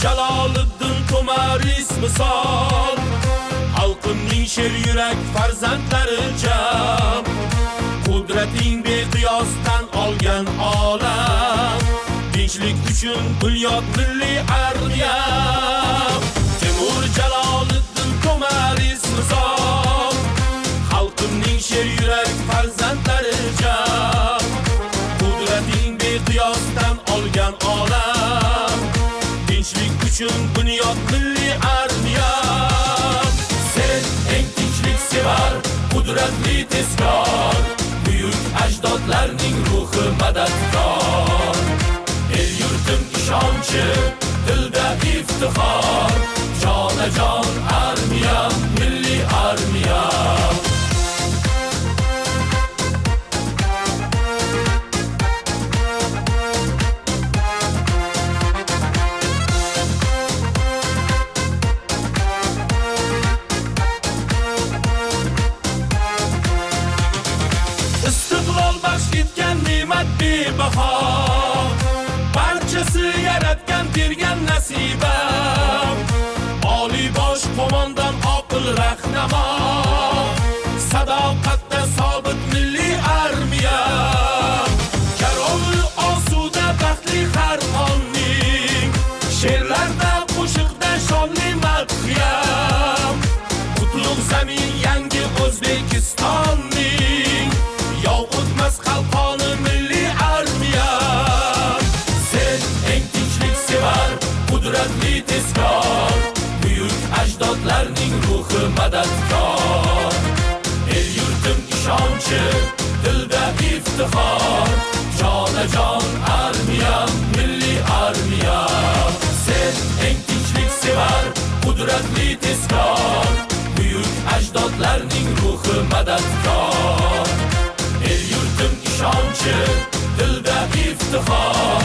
Jaloliddin To'maris misol, xalqimning sher yurak farzandlari jam. Qudrating beqiyosdan olgan olam, tinchlik uchun bunyod milliy armiya. Temur Jaloliddin To'maris misol, xalqimning sher yurak farzandlari jam. Qudrating beqiyosdan olgan olam, tinchlik uchun bunyod milliy armiya. Sen eng tinchlik sevar, qudratli tezkor, buyuk ajdodlarning ruhi madadkor. El yurtim ishonchi, dilda iftixor, jonajon armiya, milliy armiya. Istiqlol baxsh etgan ne'mat bebaho, barchasi yaratgan bergan nasiba. Oliy bosh qo'mondan oqil rahnamo, sadoqatda sobit milliy armiya. Karovul osuda baxtli har onning, she'rlarda qo'shiqda shonli madhiyam. Qutlug' zamin yangi O'zbekistonning, yov o'tmas qalqoni milliy armiya. Sen eng tinchlik sevar, qudratli tezkor, buyuk ajdodlarning ruhi madadkor. El yurtim ishonchi, dilda iftixor, jonajon armiya, milliy armiya. Sen eng tinchlik sevar, qudratli tezkor, buyuk ajdodlarning ruhi madadkor. El yurtim ishonchi, dilda iftixor,